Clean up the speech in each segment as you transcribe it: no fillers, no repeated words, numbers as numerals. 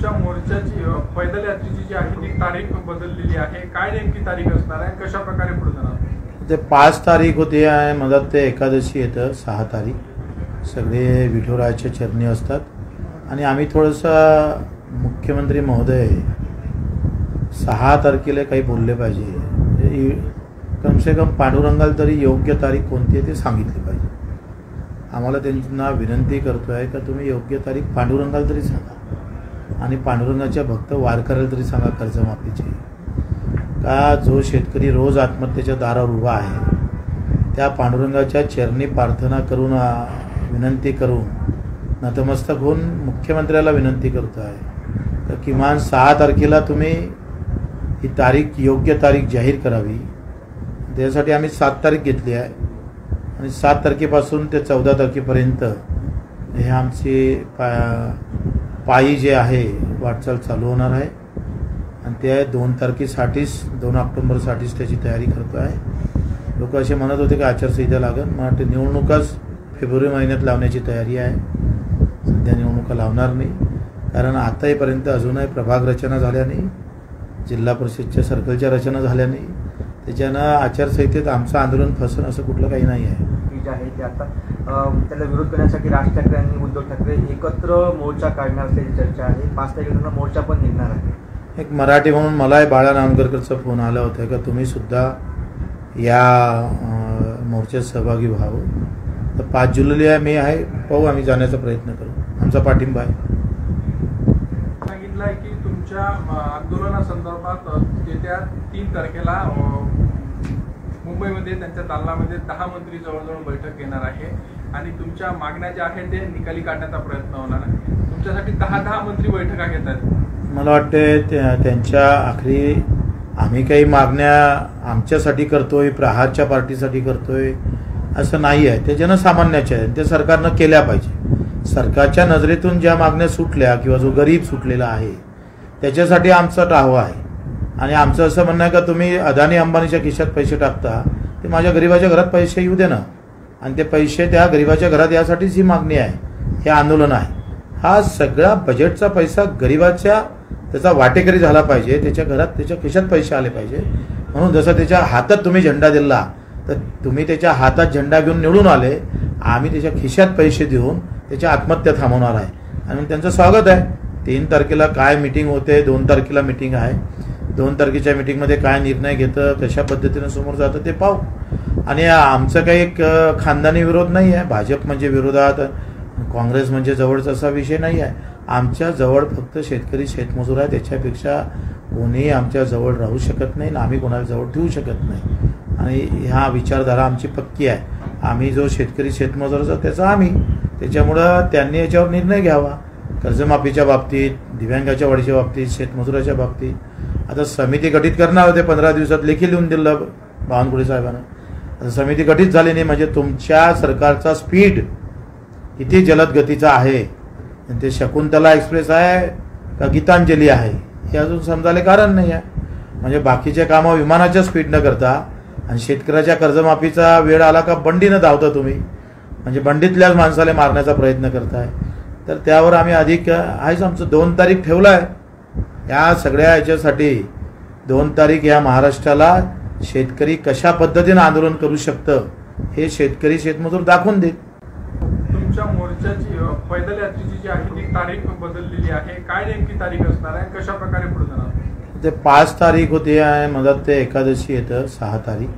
तुमच्या मोर्चाची पैदल यात्रेची जी आहे ती तारीख बदललेली आहे, काय नेमकी तारीख असणार आहे, कशा प्रकारे पुढे जाणार? ते 5 तारीख होती आहे, मधात ते एकादशी येतं 6 तारीख, सगळे विठुरायाच्या चरणी असतात आणि आम्ही थोडंसं मुख्यमंत्री महोदय 6 तारखेला काही बोलले पाहिजे, कम से कम पांडुरंगाला तरी योग्य तारीख कोणती आहे ते सांगितली पाहिजे. आम्हाला त्यांना विनंती करतो आहे का तुम्ही योग्य तारीख पांडुरंगाला तरी सांगा आणि पांडुरंगाच्या भक्त वारकऱ्याला तरी सांगा कर्जमाफीची. का जो शेतकरी रोज आत्महत्येच्या दारावर उभा आहे त्या पांडुरंगाच्या चरणी प्रार्थना करून विनंती करून नतमस्तक होऊन मुख्यमंत्र्याला विनंती करतो आहे तर किमान 6 तारखेला तुम्ही ही तारीख योग्य तारीख जाहीर करावी. त्यासाठी आम्ही 7 तारीख घेतली आहे आणि 7 तारखेपासून ते 14 तारखेपर्यंत हे आमची पायी जे आहे वाटचाल चालू होणार आहे आणि ते 2 तारखेसाठीच 2 ऑक्टोबरसाठीच त्याची तयारी करतो आहे. लोक असे म्हणत होते की आचारसंहिता लागेल, मला वाटते निवडणुकाच फेब्रुवारी महिन्यात लावण्याची तयारी आहे. सध्या निवडणुका लावणार नाही, कारण आताहीपर्यंत अजूनही प्रभाग रचना झाल्या नाही, जिल्हा परिषदच्या सर्कलच्या रचना झाल्या नाही. त्याच्यानं आचारसंहितेत आमचं आंदोलन फसन असं कुठलं काही नाही आहे. जे आहे ते आता त्याला विरोध करण्यासाठी राज ठाकरे आणि उद्धव ठाकरे एकत्र मोर्चा काढणार असल्याची चर्चा आहे. 5 तारखेला मोर्चा पण निघणार आहे. एक मराठी म्हणून मलाही बाळा नांदगरकरचा फोन आला होता का तुम्ही सुद्धा या मोर्चात सहभागी व्हावं. तर 5 जुलैला मी आहे, पाहू, आम्ही जाण्याचा प्रयत्न करू, आमचा पाठिंबा आहे. सांगितलं आहे की तुमच्या आंदोलनासंदर्भात येत्या 3 तारखेला मुंबईमध्ये त्यांच्या दालनामध्ये 10 मंत्री जवळजवळ बैठक घेणार आहे आणि तुमच्या मागण्या ज्या आहेत ते निकाली काढण्याचा प्रयत्न होणार आहे. तुमच्यासाठी 10 मंत्री बैठका घेत आहेत. मला वाटते त्यांच्या आखरी आम्ही काही मागण्या आमच्यासाठी करतोय, प्रहारच्या पार्टीसाठी करतोय असं नाही आहे. ते जनसामान्याच्या आहे, ते सरकारनं केल्या पाहिजे. सरकारच्या नजरेतून ज्या मागण्या सुटल्या किंवा जो गरीब सुटलेला आहे त्याच्यासाठी आमचा टाहवा आहे. आणि आमचं असं म्हणणं आहे का तुम्ही अदानी अंबानीच्या खिशात पैसे टाकता, ते माझ्या गरीबाच्या घरात पैसे येऊ दे ना, आणि ते पैसे त्या गरीबाच्या घरात यासाठीच ही मागणी आहे, हे आंदोलन आहे. हा सगळा बजेटचा पैसा गरीबाच्या त्याचा वाटेकरी झाला पाहिजे, त्याच्या घरात त्याच्या खिशात पैसे आले पाहिजे. म्हणून जसं त्याच्या हातात तुम्ही झेंडा दिला तर तुम्ही त्याच्या हातात झेंडा घेऊन निवडून आले, आम्ही त्याच्या खिशात पैसे देऊन त्याच्या आत्महत्या थांबवणार आहे आणि त्यांचं स्वागत आहे. 3 तारखेला काय मीटिंग होते, 2 तारखेला मीटिंग आहे. 2 तारखेच्या मीटिंगमध्ये काय निर्णय घेतं, कशा पद्धतीनं समोर जातं ते पाहू. आणि आमचं काही एक खानदानी विरोध नाही आहे. भाजप म्हणजे विरोधात, काँग्रेस म्हणजे जवळचा असा विषय नाही आहे. आमच्या जवळ फक्त शेतकरी शेतमजूर आहे, त्याच्यापेक्षा कोणीही आमच्या जवळ राहू शकत नाही आणि आम्ही कोणाला जवळ ठेवू शकत नाही. आणि ह्या विचारधारा आमची पक्की आहे. आम्ही जो शेतकरी शेतमजूर असतो त्याचा आम्ही, त्याच्यामुळं त्यांनी याच्यावर निर्णय घ्यावा. कर्जमाफीच्या बाबतीत, दिव्यांगाच्या वाढीच्या बाबतीत, शेतमजुराच्या बाबतीत आता समिती गठीत करणार होते. 15 दिवसात लेखी लिहून दिलं बावनकुळे साहेबांना. आता समिती गठीत झाली नाही म्हणजे तुमच्या सरकारचा स्पीड किती जलद गतीचा आहे, ते शकुंतला एक्सप्रेस आहे का गीतांजली आहे हे अजून समजायला कारण नाही आहे. म्हणजे बाकीचे कामं विमानाच्या स्पीड न करता आणि शेतकऱ्याच्या कर्जमाफीचा वेळ आला का बंडीनं धावता तुम्ही, म्हणजे बंडीतल्याच माणसाला मारण्याचा प्रयत्न करताय. तर त्यावर आम्ही अधिक आहेच. आमचं 2 तारीख ठेवलं आहे या सगळ्या याच्यासाठी. 2 तारीख या महाराष्ट्राला शेतकरी कशा पद्धतीनं आंदोलन करू शकतं हे शेतकरी शेतमजूर दाखवून देत. तुमच्या मोर्चाची पैदल यात्रेची जी आहे ती तारीख बदललेली आहे, काय नेमकी तारीख असणार आहे, कशा प्रकारे पुढे जाणार? ते 5 तारीख होती आहे, मधात ते एकादशी येतं 6 तारीख,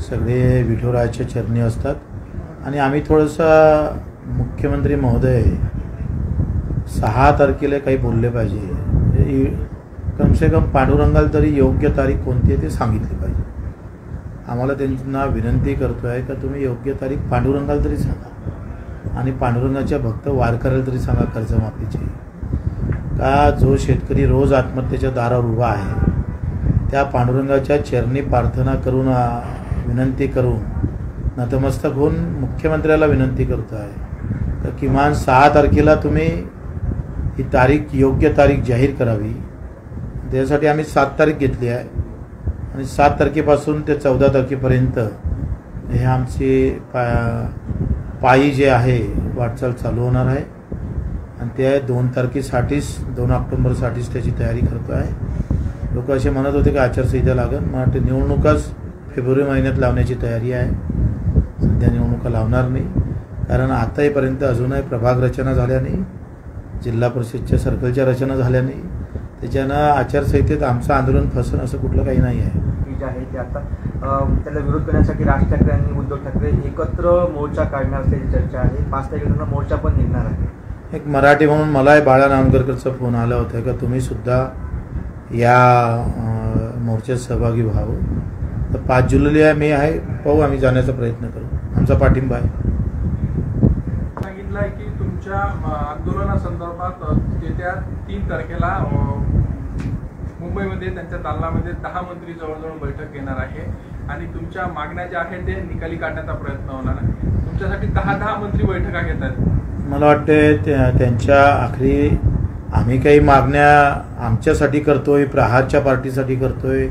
सगळे विठुरायाच्या चरणी असतात आणि आम्ही थोडंसं मुख्यमंत्री महोदय 6 तारखेला काही बोलले पाहिजे, कम से कम पांडुरंगाला तरी योग्य तारीख कोणती आहे ते सांगितली पाहिजे. आम्हाला त्यांना विनंती करतो आहे का तुम्ही योग्य तारीख पांडुरंगाला तरी सांगा आणि पांडुरंगाच्या भक्त वारकऱ्याला तरी सांगा कर्जमाफीची. का जो शेतकरी रोज आत्महत्येच्या दारावर उभा आहे त्या पांडुरंगाच्या चरणी प्रार्थना करून विनंती करून नतमस्तक होऊन मुख्यमंत्र्याला विनंती करतो आहे तर किमान 6 तारखेला तुम्ही ही तारीख योग्य तारीख जाहीर करावी. त्यासाठी आम्ही 7 तारीख घेतली आहे आणि 7 तारखेपासून ते 14 तारखेपर्यंत हे आमची पायी जे आहे वाटचाल चालू होणार आहे आणि ते 2 तारखेसाठीच 2 ऑक्टोबरसाठीच त्याची तयारी करतो आहे. लोक असे म्हणत होते की आचारसंहिता लागेल. मला वाटतं निवडणुकाच फेब्रुवारी महिन्यात लावण्याची तयारी आहे. सध्या निवडणुका लावणार नाही, कारण आतापर्यंत अजूनही प्रभाग रचना झाल्या नाही, जिल्हा परिषदच्या सर्कलच्या रचना झाल्या नाही. त्याच्यानं आचारसंहितेत आमचं आंदोलन फसन असं कुठलं काही नाही आहे. जे आहे ते आता त्याला विरोध करण्यासाठी राज ठाकरे आणि उद्धव ठाकरे एकत्र मोर्चा काढणार असल्याची चर्चा आहे. 5 तारखेला मोर्चा पण निघणार आहे. एक मराठी म्हणून मलाही बाळा नांदगरकरचा फोन आला होता का तुम्ही सुद्धा या मोर्चात सहभागी व्हावं. तर 5 जुलैला मी आहे, पाहू, आम्ही जाण्याचा प्रयत्न करू. आमचा पाठिंबा आहे. सांगितलं आहे की तुमच्या आंदोलनासंदर्भात येत्या 3 तारखेला मुंबईमध्ये त्यांच्या दालनामध्ये 10 मंत्री जवळजवळ बैठक घेणार आहे आणि तुमच्या मागण्या ज्या आहेत ते निकाली काढण्याचा प्रयत्न होणार आहे. तुमच्यासाठी 10 मंत्री बैठका घेतात. मला वाटते त्यांच्या आखरी आम्ही काही मागण्या आमच्यासाठी करतोय, प्रहारच्या पार्टीसाठी करतोय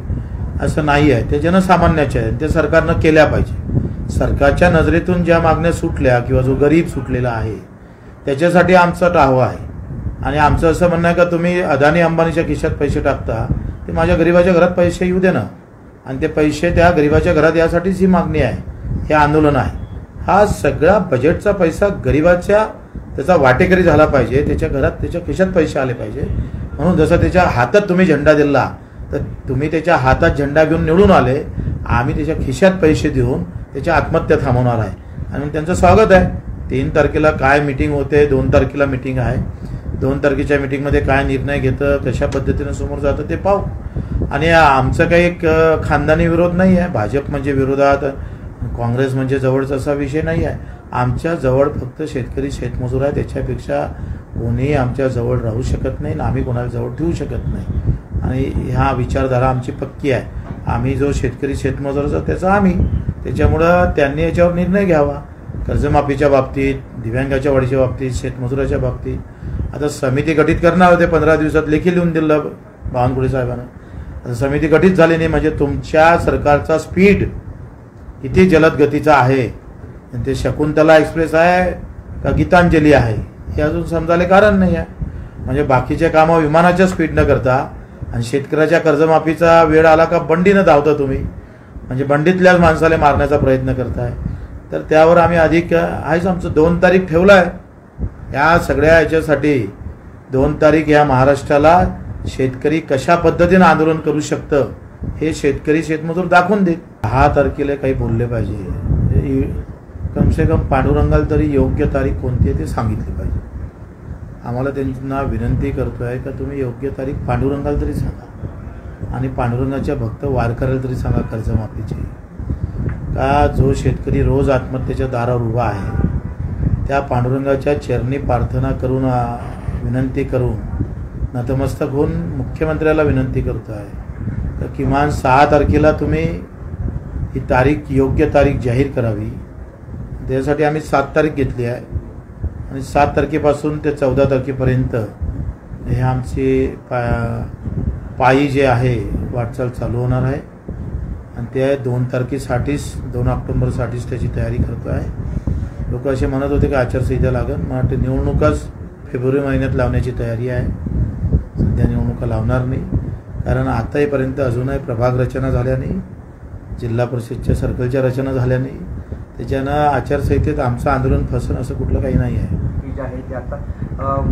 असं नाही आहे. ते जनसामान्याच्या आहेत, ते सरकारनं केल्या पाहिजे. सरकारच्या नजरेतून ज्या मागण्या सुटल्या किंवा जो गरीब सुटलेला आहे त्याच्यासाठी आमचा टाहवा आहे. आणि आमचं असं म्हणणं आहे का तुम्ही अदानी अंबानीच्या खिशात पैसे टाकता, ते माझ्या गरीबाच्या घरात पैसे येऊ दे ना, आणि ते पैसे त्या गरीबाच्या घरात यासाठीच ही मागणी आहे, हे आंदोलन आहे. हा सगळा बजेटचा पैसा गरीबाच्या त्याचा वाटेकरी झाला पाहिजे, त्याच्या घरात त्याच्या खिशात पैसे आले पाहिजे. म्हणून जसं त्याच्या हातात तुम्ही झेंडा दिला, तर तुम्ही त्याच्या हातात झेंडा घेऊन निवडून आले, आम्ही त्याच्या खिशात पैसे देऊन त्याच्या आत्महत्या थांबवणार आहे. आणि त्यांचं स्वागत आहे. 3 तारखेला काय मिटिंग होते, 2 तारखेला मिटिंग आहे. 2 तारखेच्या मिटिंगमध्ये काय निर्णय घेतं, कशा पद्धतीनं समोर जातं ते पाहू. आणि आमचं काही एक खानदानी विरोध नाही आहे. भाजप म्हणजे विरोधात, काँग्रेस म्हणजे जवळचा असा विषय नाही आहे. आमच्या जवळ फक्त शेतकरी शेतमजूर आहे. त्याच्यापेक्षा कोणीही आमच्या जवळ राहू शकत नाही आणि आम्ही कोणाला जवळ ठेवू शकत नाही. आणि ह्या विचारधारा आमची पक्की आहे. आम्ही जो शेतकरी शेतमजूर त्याचा आम्ही, त्याच्यामुळं त्यांनी याच्यावर निर्णय घ्यावा. कर्जमाफीच्या बाबतीत, दिव्यांगाच्या वाढीच्या बाबतीत, शेतमजुराच्या बाबतीत आता समिती गठीत करणार होते. 15 दिवसात लेखी लिहून दिलं बावनकुळे साहेबांना. आता समिती गठीत झाली नाही म्हणजे तुमच्या सरकारचा स्पीड किती जलद गतीचा आहे. ते शकुंतला एक्सप्रेस आहे का गीतांजली आहे हे अजून समजायला कारण नाही आहे. म्हणजे बाकीचे कामं विमानाच्या स्पीड न करता आणि शेतकऱ्याच्या कर्जमाफीचा वेळ आला का बंडीनं धावता तुम्ही, म्हणजे बंडीतल्याच माणसाला मारण्याचा प्रयत्न करताय. तर त्यावर आम्ही अधिक आहेच. आमचं 2 तारीख ठेवलं आहे या सगळ्या याच्यासाठी. 2 तारीख या महाराष्ट्राला शेतकरी कशा पद्धतीनं आंदोलन करू शकतं हे शेतकरी शेतमजूर दाखवून देत. 10 तारखेला काही बोलले पाहिजे. कमसे कम पांडुरंगाला तरी योग्य तारीख कोणती आहे ते सांगितली पाहिजे. आम्हाला त्यांना विनंती करतोय का तुम्ही योग्य तारीख पांडुरंगाला तरी सांगा आणि पांडुरंगाच्या भक्त वारकऱ्याला तरी सांगा कर्जमाफीची. का जो शेतकरी रोज आत्महत्येच्या दारावर उभा आहे त्या पांडुरंगाच्या चरणी प्रार्थना करून विनंती करून नतमस्तक होऊन मुख्यमंत्र्याला विनंती करतो आहे तर किमान 6 तारखेला तुम्ही ही तारीख योग्य तारीख जाहीर करावी. त्यासाठी आम्ही 7 तारीख घेतली आहे आणि 7 तारखेपासून ते 14 तारखेपर्यंत हे आमची पायी जे आहे वाटचाल चालू होणार आहे. आणि ते 2 तारखेसाठीच 2 ऑक्टोबरसाठीच त्याची तयारी करतो आहे. लोक असे म्हणत होते की आचारसंहिता लागेल. मला वाटतं निवडणुकाच फेब्रुवारी महिन्यात लावण्याची तयारी आहे. सध्या निवडणुका लावणार नाही, कारण आतापर्यंत अजूनही प्रभाग रचना झाल्या नाही, जिल्हा परिषदच्या सर्कलच्या रचना झाल्या नाही. त्याच्यानं आचारसंहितेत आमचं आंदोलन फसन असं कुठलं काही नाही आहे. जे आहे ते आता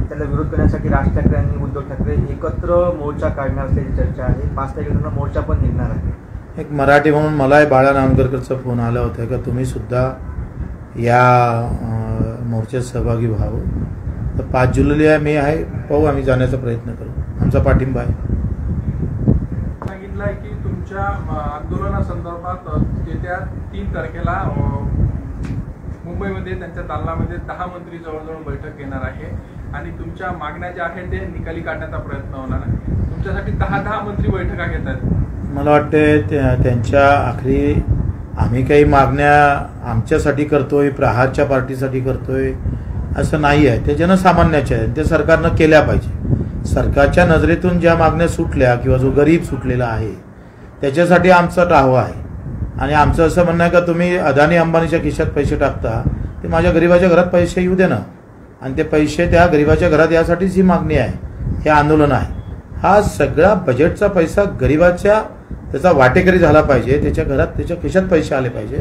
त्याला विरोध करण्यासाठी राज ठाकरे आणि उद्धव ठाकरे एकत्र मोर्चा काढणार असल्याची चर्चा आहे. 5 तारखेला मोर्चा पण निघणार आहे. एक मराठी म्हणून मलाही बाळा नांदगरकरचा फोन आला होता का तुम्ही सुद्धा या मोर्चात सहभागी व्हावं. तर 5 जुलैला मी आहे, पाहू, आम्ही जाण्याचा प्रयत्न करू. आमचा पाठिंबा आहे. सांगितलं आहे की तुमच्या आंदोलनासंदर्भात येत्या 3 तारखेला मुंबईमध्ये त्यांच्या दालनामध्ये 10 मंत्री जवळजवळ बैठक घेणार आहे आणि तुमच्या मागण्या ज्या आहेत ते निकाली काढण्याचा प्रयत्न होणार आहे. तुमच्यासाठी 10 मंत्री बैठका घेतात. मला वाटते त्यांच्या आखरी आम्ही काही मागण्या आमच्यासाठी करतोय, प्रहारच्या पार्टीसाठी करतोय असं नाही आहे. ते जनसामान्याच्या आहेत, ते सरकारनं केल्या पाहिजे. सरकारच्या नजरेतून ज्या मागण्या सुटल्या किंवा जो गरीब सुटलेला आहे त्याच्यासाठी आमचा टाहवा आहे. आणि आमचं असं म्हणणं आहे का तुम्ही अदानी अंबानीच्या खिशात पैसे टाकता, ते माझ्या गरीबाच्या घरात पैसे येऊ दे ना, आणि ते पैसे त्या गरिबाच्या घरात यासाठीच ही मागणी आहे, हे आंदोलन आहे. हा सगळा बजेटचा पैसा गरिबाच्या त्याचा वाटेकरी झाला पाहिजे, त्याच्या घरात त्याच्या खिशात पैसे आले पाहिजे.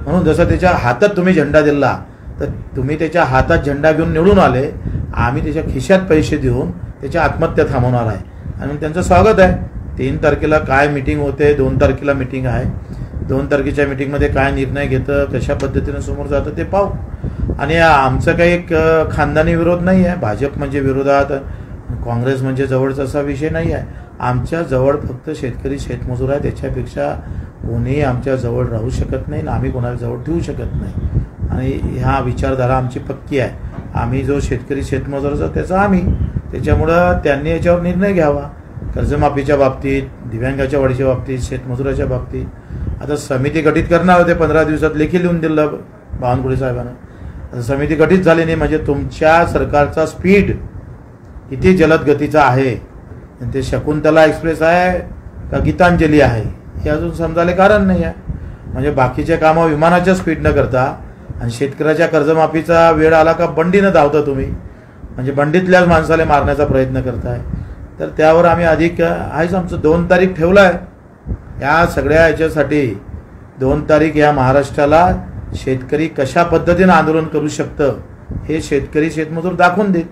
म्हणून जसं त्याच्या हातात तुम्ही झेंडा दिला तर तुम्ही त्याच्या हातात झेंडा घेऊन निवडून आले, आम्ही त्याच्या खिशात पैसे देऊन त्याच्या आत्महत्या थांबवणार आहे. आणि त्यांचं स्वागत आहे. 3 तारखेला काय मिटिंग होते, 2 तारखेला मिटिंग आहे. 2 तारखेच्या मिटिंगमध्ये काय निर्णय घेतं, कशा पद्धतीनं समोर जातं ते पाहू. आणि आमचं काही एक खानदानी विरोध नाही आहे. भाजप म्हणजे विरोधात, काँग्रेस म्हणजे जवळचा असा विषय नाही आहे. आमच्या जवळ फक्त शेतकरी शेतमजूर आहे. त्याच्यापेक्षा कोणीही आमच्या जवळ राहू शकत नाही, आम्ही कोणाला जवळ ठेवू शकत नाही. आणि ह्या विचारधारा आमची पक्की आहे. आम्ही जो शेतकरी शेतमजूरचा त्याचा आम्ही, त्याच्यामुळं त्यांनी याच्यावर निर्णय घ्यावा. कर्जमाफीच्या बाबतीत, दिव्यांगाच्या वाढीच्या बाबतीत, शेतमजुराच्या बाबतीत आता समिती गठीत करणार होते. 15 दिवसात लेखी लिहून दिलं बावनकुळे साहेबांना. आता समिती गठीत झाली नाही म्हणजे तुमच्या सरकारचा स्पीड किती जलद गतीचा आहे, ते शकुंतला एक्सप्रेस आहे का गीतांजली आहे हे अजून समजायला कारण नाही आहे. म्हणजे बाकीचे कामं विमानाच्या स्पीड न करता आणि शेतकऱ्याच्या कर्जमाफीचा वेळ आला का बंडीनं धावता तुम्ही, म्हणजे बंडीतल्याच माणसाला मारण्याचा प्रयत्न करताय. तर त्यावर आम्ही अधिक आहेच. आमचं 2 तारीख ठेवलं आहे या सगळ्या याच्यासाठी. 2 तारीख या महाराष्ट्राला शेतकरी कशा पद्धतीनं आंदोलन करू शकतं हे शेतकरी शेतमजूर दाखवून देत.